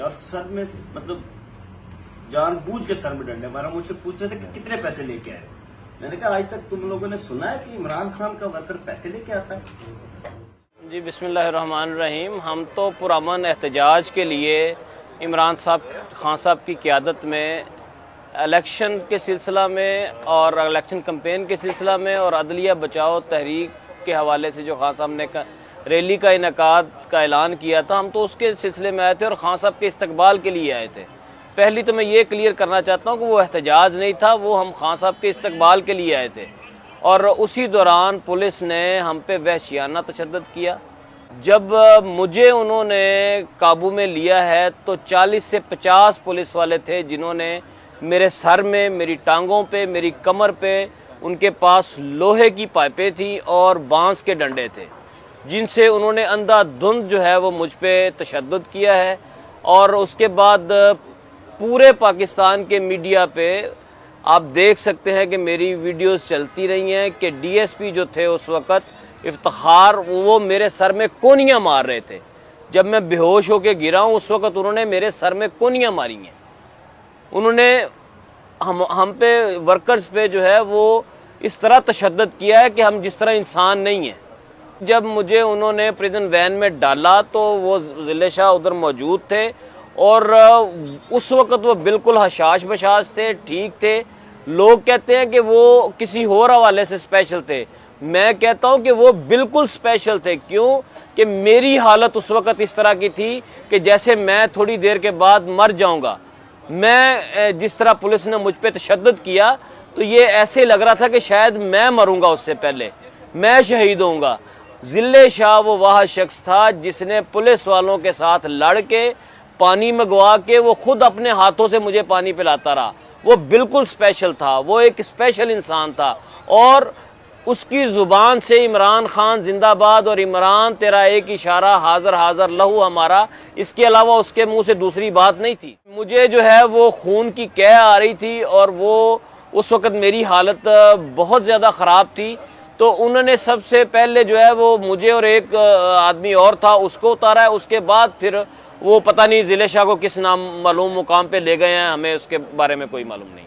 اور سر میں مطلب جان بوجھ کے سر میں ڈنڈے مارا. مجھ سے پوچھ رہے تھے کہ کتنے پیسے لے کے آئے. میں نے کہا آج تک تم لوگوں نے سنا ہے کہ عمران خان کا ورکر پیسے لے کے آتا ہے؟ جی بسم اللہ الرحمن الرحیم. ہم تو پرامن احتجاج کے لیے عمران خان صاحب کی قیادت میں الیکشن کے سلسلہ میں اور الیکشن کمپین کے سلسلہ میں اور عدلیہ بچاؤ تحریک کے حوالے سے جو خان صاحب نے ریلی کا انعقاد کا اعلان کیا تھا، ہم تو اس کے سلسلے میں آئے تھے اور خان صاحب کے استقبال کے لیے آئے تھے. پہلی تو میں یہ کلیئر کرنا چاہتا ہوں کہ وہ احتجاج نہیں تھا، وہ ہم خان صاحب کے استقبال کے لیے آئے تھے. اور اسی دوران پولیس نے ہم پہ وحشیانہ تشدد کیا. جب مجھے انہوں نے قابو میں لیا ہے تو 40 سے 50 پولیس والے تھے جنہوں نے میرے سر میں، میری ٹانگوں پہ، میری کمر پہ، ان کے پاس لوہے کی پائپیں تھیں اور بانس کے ڈنڈے تھے، جن سے انہوں نے اندھا دھند جو ہے وہ مجھ پہ تشدد کیا ہے. اور اس کے بعد پورے پاکستان کے میڈیا پہ آپ دیکھ سکتے ہیں کہ میری ویڈیوز چلتی رہی ہیں کہ ڈی ایس پی جو تھے اس وقت افتخار، وہ میرے سر میں کونیاں مار رہے تھے. جب میں بے ہوش ہو کے گرا ہوں اس وقت انہوں نے میرے سر میں کونیاں ماری ہیں. انہوں نے ہم پہ، ورکرز پہ جو ہے وہ اس طرح تشدد کیا ہے کہ ہم جس طرح انسان نہیں ہیں. جب مجھے انہوں نے پریزن وین میں ڈالا تو وہ ضلع شاہ ادھر موجود تھے اور اس وقت وہ بالکل حشاش بشاش تھے، ٹھیک تھے. لوگ کہتے ہیں کہ وہ کسی اور حوالے سے اسپیشل تھے. میں کہتا ہوں کہ وہ بالکل اسپیشل تھے. کیوں کہ میری حالت اس وقت اس طرح کی تھی کہ جیسے میں تھوڑی دیر کے بعد مر جاؤں گا. میں جس طرح پولیس نے مجھ پہ تشدد کیا تو یہ ایسے لگ رہا تھا کہ شاید میں مروں گا، اس سے پہلے میں شہید ہوں گا. ضلع شاہ وہ واحد شخص تھا جس نے پولیس والوں کے ساتھ لڑ کے، پانی منگوا کے، وہ خود اپنے ہاتھوں سے مجھے پانی پلاتا رہا. وہ بالکل اسپیشل تھا، وہ ایک اسپیشل انسان تھا. اور اس کی زبان سے عمران خان زندہ باد اور عمران تیرا ایک اشارہ حاضر حاضر لہو ہمارا، اس کے علاوہ اس کے منہ سے دوسری بات نہیں تھی. مجھے جو ہے وہ خون کی قے آ رہی تھی اور وہ اس وقت میری حالت بہت زیادہ خراب تھی. تو انہوں نے سب سے پہلے جو ہے وہ مجھے اور ایک آدمی اور تھا اس کو اتارا ہے. اس کے بعد پھر وہ پتہ نہیں ضلع شاہ کو کس نام معلوم مقام پہ لے گئے ہیں، ہمیں اس کے بارے میں کوئی معلوم نہیں.